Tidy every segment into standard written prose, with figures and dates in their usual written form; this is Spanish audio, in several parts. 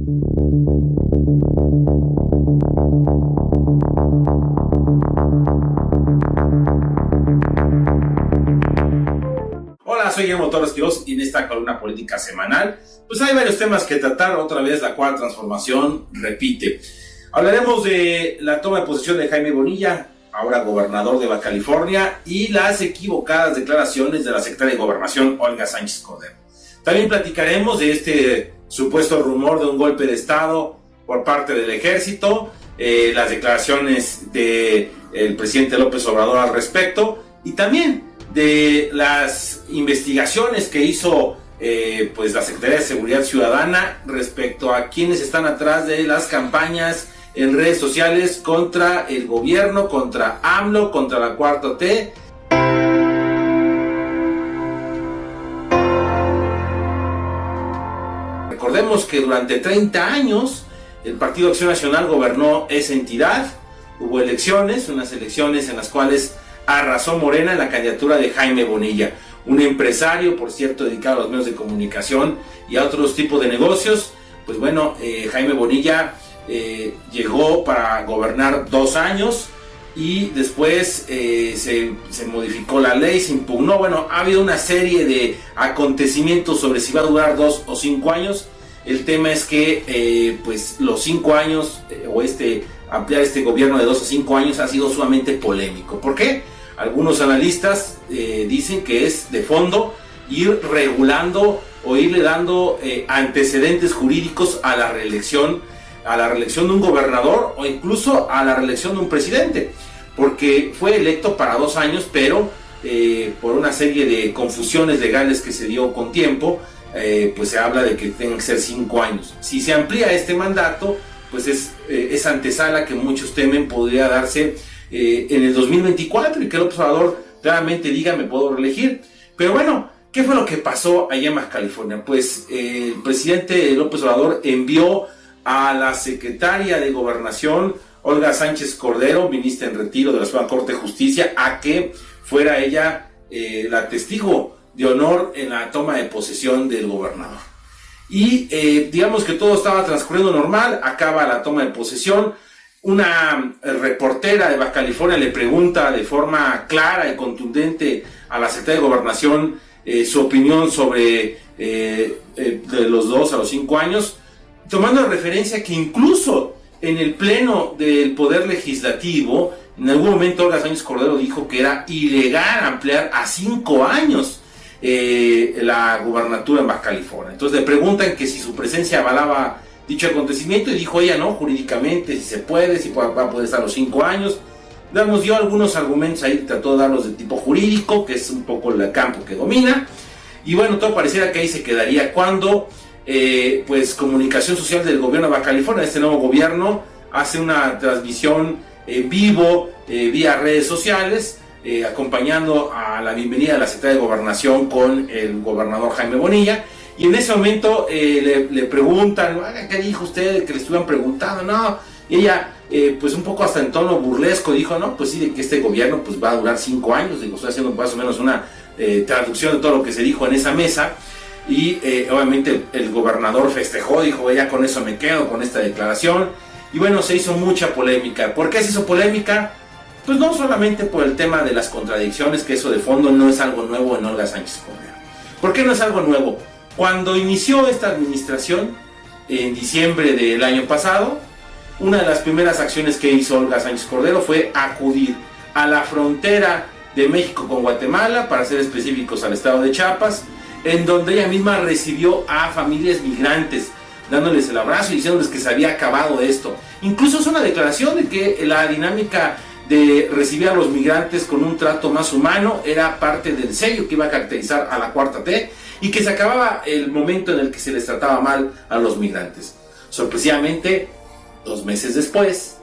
Hola, soy Guillermo Torres Quiroz y en esta columna política semanal pues hay varios temas que tratar. Otra vez la cuarta transformación repite. Hablaremos de la toma de posesión de Jaime Bonilla, ahora gobernador de Baja California, y las equivocadas declaraciones de la secretaria de Gobernación, Olga Sánchez Cordero. También platicaremos de este supuesto rumor de un golpe de Estado por parte del ejército, las declaraciones del presidente López Obrador al respecto, y también de las investigaciones que hizo pues la Secretaría de Seguridad Ciudadana respecto a quienes están atrás de las campañas en redes sociales contra el gobierno, contra AMLO, contra la 4T. Recordemos que durante 30 años el Partido Acción Nacional gobernó esa entidad. Hubo elecciones, unas elecciones en las cuales arrasó Morena en la candidatura de Jaime Bonilla, un empresario, por cierto, dedicado a los medios de comunicación y a otros tipos de negocios. Pues bueno, Jaime Bonilla llegó para gobernar 2 años y después se modificó la ley, se impugnó. Bueno, ha habido una serie de acontecimientos sobre si va a durar 2 o 5 años. El tema es que pues los 5 años ampliar este gobierno de 2 a 5 años ha sido sumamente polémico. ¿Por qué? Algunos analistas dicen que es de fondo ir regulando o irle dando antecedentes jurídicos a la reelección de un gobernador o incluso a la reelección de un presidente, porque fue electo para 2 años, pero por una serie de confusiones legales que se dio con tiempo, pues se habla de que tengan que ser 5 años. Si se amplía este mandato, pues es antesala que muchos temen podría darse en el 2024 y que López Obrador claramente diga me puedo reelegir. Pero bueno, ¿qué fue lo que pasó allá en Baja California? Pues el presidente López Obrador envió a la secretaria de Gobernación, Olga Sánchez Cordero, ministra en retiro de la Suprema Corte de Justicia, a que fuera ella la testigo de honor en la toma de posesión del gobernador. Y digamos que todo estaba transcurriendo normal. Acaba la toma de posesión. Una reportera de Baja California le pregunta de forma clara y contundente a la secretaria de Gobernación su opinión sobre de los 2 a los 5 años, tomando de referencia que incluso en el pleno del Poder Legislativo, en algún momento Olga Sánchez Cordero dijo que era ilegal ampliar a 5 años la gubernatura en Baja California. Entonces le preguntan que si su presencia avalaba dicho acontecimiento y dijo ella no, jurídicamente, si se puede, si va a poder estar los 5 años. Nos dio algunos argumentos ahí, trató de darlos de tipo jurídico, que es un poco el campo que domina. Y bueno, todo pareciera que ahí se quedaría cuando pues Comunicación Social del gobierno de Baja California, este nuevo gobierno, hace una transmisión en vivo vía redes sociales, acompañando a la bienvenida de la secretaria de Gobernación con el gobernador Jaime Bonilla. Y en ese momento le preguntan, ¿qué dijo usted? Que le estuvieron preguntando, no. Y ella, pues un poco hasta en tono burlesco, dijo, no, pues sí, de que este gobierno pues va a durar 5 años. Digo, estoy haciendo más o menos una traducción de todo lo que se dijo en esa mesa. Y obviamente el gobernador festejó, dijo, ya con eso me quedo, con esta declaración. Y bueno, se hizo mucha polémica. ¿Por qué se hizo polémica? Pues no solamente por el tema de las contradicciones, que eso de fondo no es algo nuevo en Olga Sánchez Cordero. ¿Por qué no es algo nuevo? Cuando inició esta administración, en diciembre del año pasado, una de las primeras acciones que hizo Olga Sánchez Cordero fue acudir a la frontera de México con Guatemala, para ser específicos al estado de Chiapas, en donde ella misma recibió a familias migrantes, dándoles el abrazo y diciéndoles que se había acabado esto. Incluso es una declaración de que la dinámica de recibir a los migrantes con un trato más humano era parte del sello que iba a caracterizar a la 4T, y que se acababa el momento en el que se les trataba mal a los migrantes. Sorpresivamente, 2 meses después,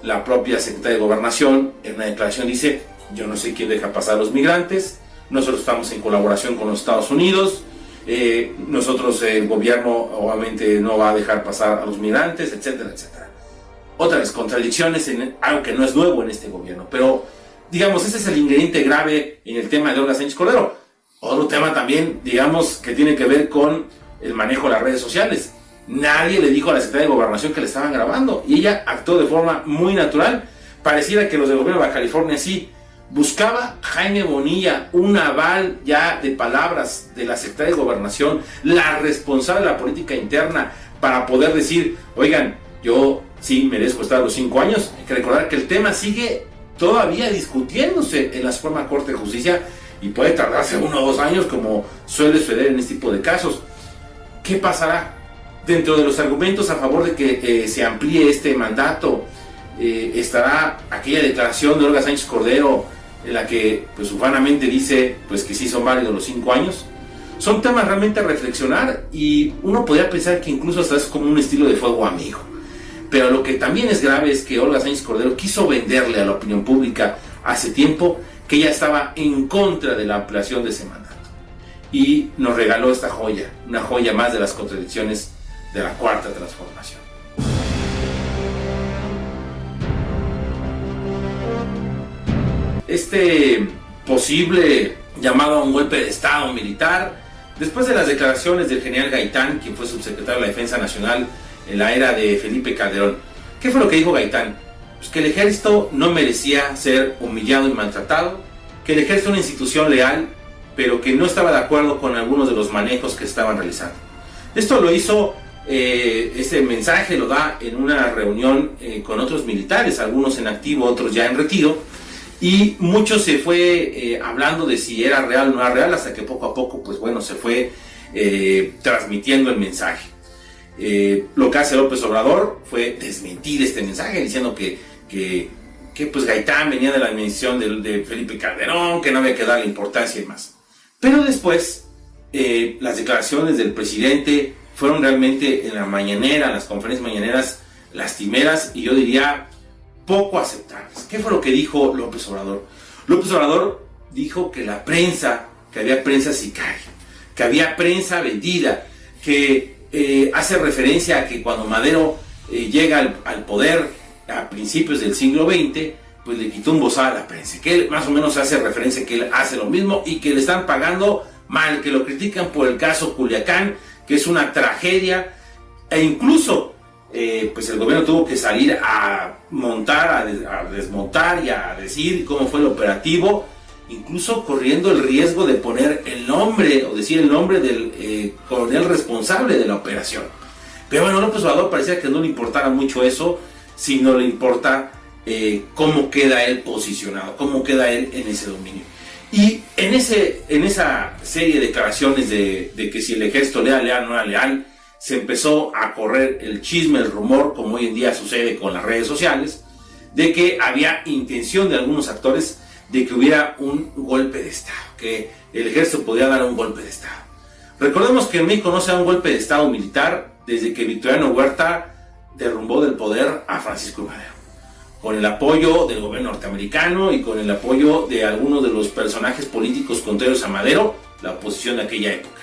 la propia secretaria de Gobernación en una declaración dice, yo no sé quién deja pasar a los migrantes, nosotros estamos en colaboración con los Estados Unidos, nosotros, el gobierno obviamente no va a dejar pasar a los migrantes, etcétera, etcétera. Otras contradicciones en algo que no es nuevo en este gobierno, pero digamos, ese es el ingrediente grave en el tema de Olga Sánchez Cordero. Otro tema también, digamos, que tiene que ver con el manejo de las redes sociales. Nadie le dijo a la Secretaría de Gobernación que le estaban grabando y ella actuó de forma muy natural. Pareciera que los del gobierno de Baja California sí. Buscaba Jaime Bonilla un aval ya de palabras de la Secretaría de Gobernación, la responsable de la política interna, para poder decir, oigan, yo sí merezco estar los 5 años. Hay que recordar que el tema sigue todavía discutiéndose en la Suprema Corte de Justicia y puede tardarse 1 o 2 años, como suele suceder en este tipo de casos. ¿Qué pasará? Dentro de los argumentos a favor de que se amplíe este mandato, estará aquella declaración de Olga Sánchez Cordero en la que pues ufanamente dice pues que sí son válidos los 5 años. Son temas realmente a reflexionar y uno podría pensar que incluso hasta es como un estilo de fuego amigo. Pero lo que también es grave es que Olga Sánchez Cordero quiso venderle a la opinión pública hace tiempo que ella estaba en contra de la ampliación de ese mandato. Y nos regaló esta joya, una joya más de las contradicciones de la Cuarta Transformación. Este posible llamado a un golpe de Estado militar, después de las declaraciones del general Gaitán, quien fue subsecretario de la Defensa Nacional en la era de Felipe Calderón. ¿Qué fue lo que dijo Gaitán? Pues que el ejército no merecía ser humillado y maltratado, que el ejército era una institución leal, pero que no estaba de acuerdo con algunos de los manejos que estaban realizando. Esto lo hizo, este mensaje lo da en una reunión con otros militares, algunos en activo, otros ya en retiro, y mucho se fue hablando de si era real o no era real, hasta que poco a poco, pues bueno, se fue transmitiendo el mensaje. Lo que hace López Obrador fue desmentir este mensaje, diciendo que pues Gaitán venía de la administración de Felipe Calderón, que no había que darle importancia y más. Pero después, las declaraciones del presidente fueron realmente en la mañanera, en las conferencias mañaneras, lastimeras y yo diría poco aceptables. ¿Qué fue lo que dijo López Obrador? López Obrador dijo que la prensa, que había prensa sicaria, que había prensa vendida, que hace referencia a que cuando Madero llega al poder a principios del siglo XX, pues le quitó un bozal a la prensa, que él más o menos hace referencia a que él hace lo mismo y que le están pagando mal, que lo critican por el caso Culiacán, que es una tragedia, e incluso pues el gobierno tuvo que salir a montar, a desmontar y a decir cómo fue el operativo, incluso corriendo el riesgo de poner el nombre o decir el nombre del coronel responsable de la operación. Pero bueno, López Obrador parecía que no le importara mucho eso, sino le importa cómo queda él posicionado, cómo queda él en ese dominio. Y en esa serie de declaraciones de que si el ejército era leal o no era leal, se empezó a correr el chisme, el rumor, como hoy en día sucede con las redes sociales, de que había intención de algunos actores de que hubiera un golpe de Estado, que el ejército podía dar un golpe de Estado. Recordemos que en México no se da un golpe de Estado militar desde que Victoriano Huerta derrumbó del poder a Francisco I. Madero, con el apoyo del gobierno norteamericano y con el apoyo de algunos de los personajes políticos contrarios a Madero, la oposición de aquella época.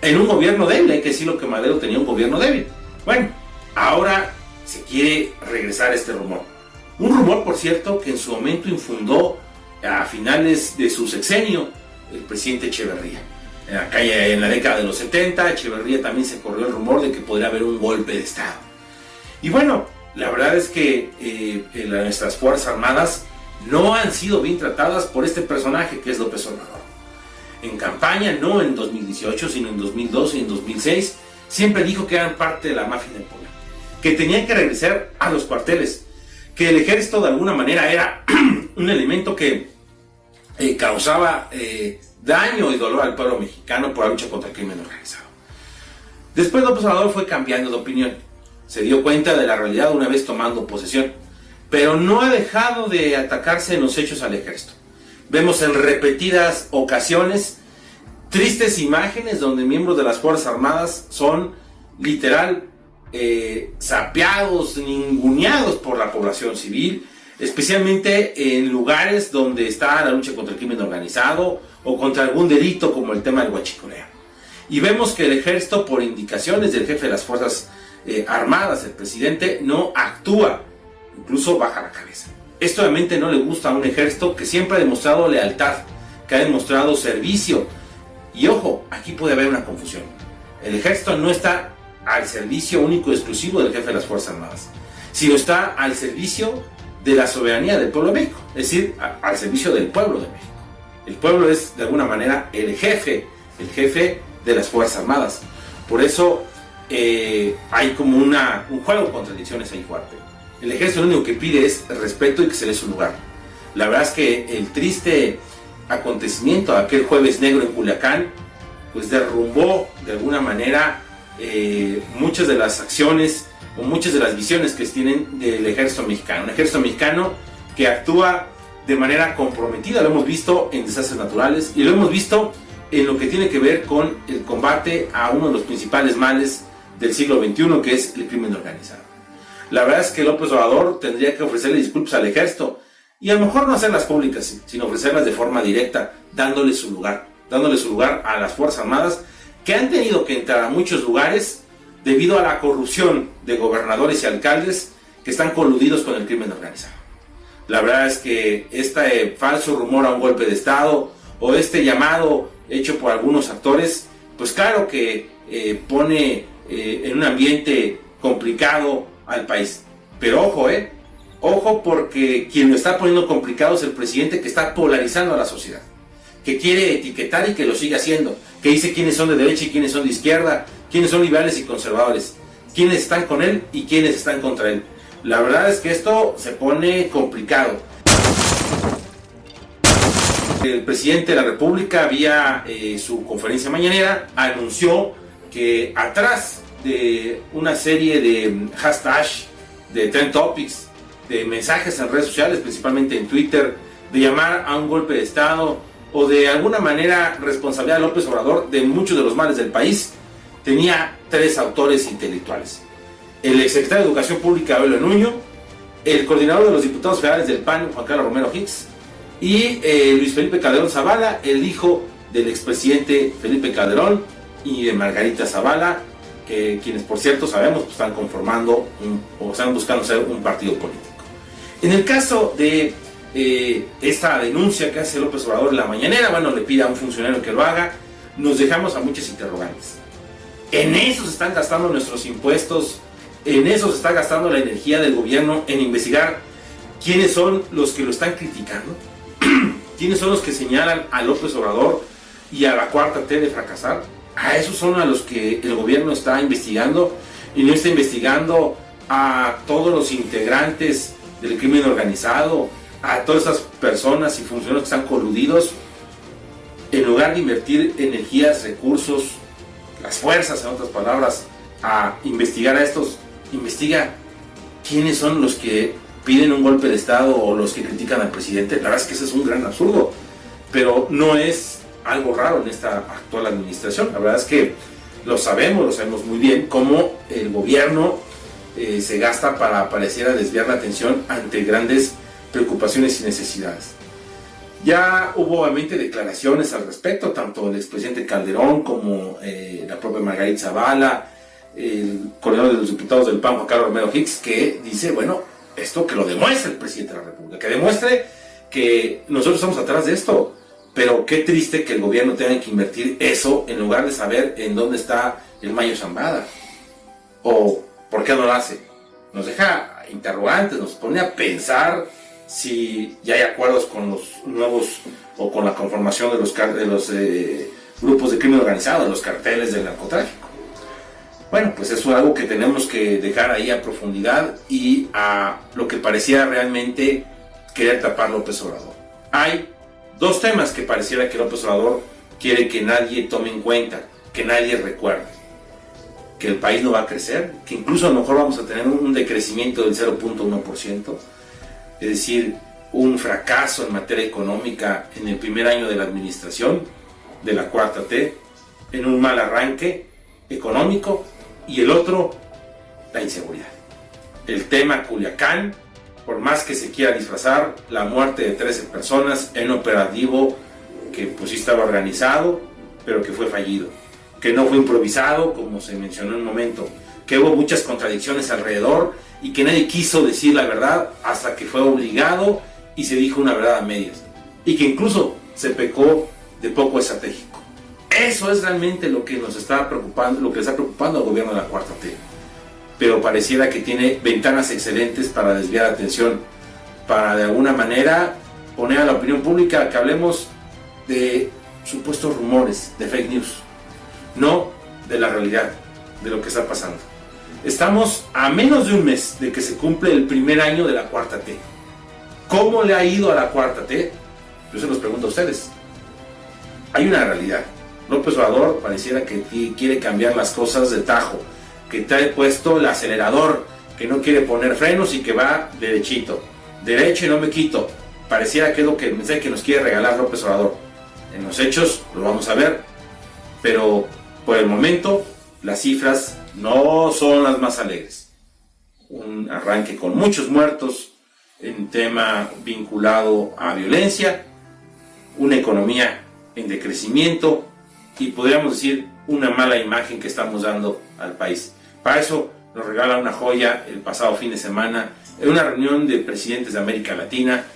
En un gobierno débil, hay que decirlo que Madero tenía un gobierno débil. Bueno, ahora se quiere regresar este rumor. Un rumor, por cierto, que en su momento infundó a finales de su sexenio el presidente Echeverría. En la década de los 70, Echeverría también se corrió el rumor de que podría haber un golpe de Estado. Y bueno, la verdad es que nuestras Fuerzas Armadas no han sido bien tratadas por este personaje que es López Obrador. En campaña, no en 2018, sino en 2012 y en 2006, siempre dijo que eran parte de la mafia del poder, que tenían que regresar a los cuarteles, que el ejército de alguna manera era un elemento que causaba daño y dolor al pueblo mexicano por la lucha contra el crimen organizado. Después López Obrador fue cambiando de opinión, se dio cuenta de la realidad una vez tomando posesión, pero no ha dejado de atacarse en los hechos al ejército. Vemos en repetidas ocasiones tristes imágenes donde miembros de las Fuerzas Armadas son literal sapeados, ninguneados por la población civil, especialmente en lugares donde está la lucha contra el crimen organizado o contra algún delito como el tema del huachicoleo. Y vemos que el ejército, por indicaciones del jefe de las Fuerzas Armadas, el presidente, no actúa, incluso baja la cabeza. Esto obviamente no le gusta a un ejército que siempre ha demostrado lealtad, que ha demostrado servicio. Y ojo, aquí puede haber una confusión. El ejército no está al servicio único y exclusivo del jefe de las Fuerzas Armadas, sino está al servicio de la soberanía del pueblo de México, es decir, al servicio del pueblo de México. El pueblo es de alguna manera el jefe de las Fuerzas Armadas. Por eso hay como un juego de contradicciones ahí fuerte. El ejército lo único que pide es respeto y que se dé su lugar. La verdad es que el triste acontecimiento de aquel jueves negro en Culiacán pues derrumbó de alguna manera muchas de las acciones o muchas de las visiones que tienen del ejército mexicano. Un ejército mexicano que actúa de manera comprometida, lo hemos visto en desastres naturales y lo hemos visto en lo que tiene que ver con el combate a uno de los principales males del siglo XXI, que es el crimen organizado. La verdad es que López Obrador tendría que ofrecerle disculpas al ejército y a lo mejor no hacerlas públicas, sino ofrecerlas de forma directa, dándole su lugar a las Fuerzas Armadas, que han tenido que entrar a muchos lugares debido a la corrupción de gobernadores y alcaldes que están coludidos con el crimen organizado. La verdad es que este falso rumor a un golpe de Estado o este llamado hecho por algunos actores, pues claro que pone en un ambiente complicado al país. Pero ojo porque quien lo está poniendo complicado es el presidente, que está polarizando a la sociedad, que quiere etiquetar y que lo sigue haciendo, que dice quiénes son de derecha y quiénes son de izquierda, quiénes son liberales y conservadores, quiénes están con él y quiénes están contra él. La verdad es que esto se pone complicado. El presidente de la República, vía su conferencia mañanera, anunció que atrás de una serie de hashtags, de trend topics, de mensajes en redes sociales, principalmente en Twitter, de llamar a un golpe de Estado o de alguna manera responsabilidad de López Obrador de muchos de los males del país, tenía 3 autores intelectuales: el exsecretario de Educación Pública, Abelio Nuño, el coordinador de los diputados federales del PAN, Juan Carlos Romero Hicks, y Luis Felipe Calderón Zavala, el hijo del expresidente Felipe Calderón y de Margarita Zavala, quienes por cierto sabemos pues, están conformando o están buscando ser un partido político. En el caso de esta denuncia que hace López Obrador en la mañanera, bueno, le pide a un funcionario que lo haga, nos dejamos a muchas interrogantes. En eso se están gastando nuestros impuestos, en eso se está gastando la energía del gobierno en investigar quiénes son los que lo están criticando, quiénes son los que señalan a López Obrador y a la 4T de fracasar. A esos son a los que el gobierno está investigando, y no está investigando a todos los integrantes del crimen organizado, a todas esas personas y funcionarios que están coludidos. En lugar de invertir energías, recursos, las fuerzas, en otras palabras, a investigar a estos, investiga quiénes son los que piden un golpe de Estado o los que critican al presidente. La verdad es que ese es un gran absurdo, pero no es algo raro en esta actual administración. La verdad es que lo sabemos muy bien, cómo el gobierno se gasta para pareciera desviar la atención ante grandes preocupaciones y necesidades. Ya hubo obviamente declaraciones al respecto, tanto del expresidente Calderón como la propia Margarita Zavala, el coordinador de los diputados del PAN, Juan Carlos Romero Hicks, que dice, bueno, esto que lo demuestre el presidente de la República, que demuestre que nosotros estamos atrás de esto. Pero qué triste que el gobierno tenga que invertir eso en lugar de saber en dónde está el Mayo Zambada. O por qué no lo hace. Nos deja interrogantes, nos pone a pensar si ya hay acuerdos con los nuevos o con la conformación de los grupos de crimen organizado, de los carteles del narcotráfico. Bueno, pues eso es algo que tenemos que dejar ahí a profundidad y a lo que parecía realmente querer tapar López Obrador. Hay 2 temas que pareciera que López Obrador quiere que nadie tome en cuenta, que nadie recuerde: que el país no va a crecer, que incluso a lo mejor vamos a tener un decrecimiento del 0.1%, es decir, un fracaso en materia económica en el primer año de la administración de la 4T, en un mal arranque económico, y el otro, la inseguridad. El tema Culiacán, por más que se quiera disfrazar, la muerte de 13 personas en un operativo que pues sí estaba organizado, pero que fue fallido, que no fue improvisado, como se mencionó en un momento, que hubo muchas contradicciones alrededor y que nadie quiso decir la verdad hasta que fue obligado y se dijo una verdad a medias, y que incluso se pecó de poco estratégico. Eso es realmente lo que nos está preocupando, lo que está preocupando al gobierno de la 4T. Pero pareciera que tiene ventanas excelentes para desviar la atención, para de alguna manera poner a la opinión pública que hablemos de supuestos rumores, de fake news, no de la realidad, de lo que está pasando. Estamos a menos de un mes de que se cumple el primer año de la 4T. ¿Cómo le ha ido a la 4T? Yo se los pregunto a ustedes. Hay una realidad. López Obrador pareciera que quiere cambiar las cosas de tajo, que trae puesto el acelerador, que no quiere poner frenos y que va derechito, derecho y no me quito. Pareciera que es lo que el mensaje que nos quiere regalar López Obrador. En los hechos lo vamos a ver, pero por el momento las cifras no son las más alegres. Un arranque con muchos muertos en tema vinculado a violencia, una economía en decrecimiento y podríamos decir una mala imagen que estamos dando al país. Para eso nos regala una joya el pasado fin de semana en una reunión de presidentes de América Latina,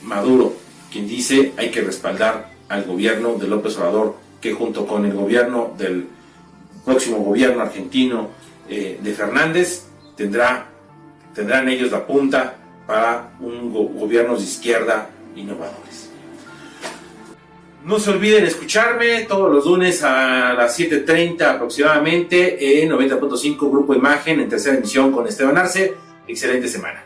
Maduro, quien dice hay que respaldar al gobierno de López Obrador, que junto con el gobierno del próximo gobierno argentino de Fernández tendrán ellos la punta para un gobiernos de izquierda innovadores. No se olviden escucharme todos los lunes a las 7:30 aproximadamente en 90.5 Grupo Imagen en tercera emisión con Esteban Arce. Excelente semana.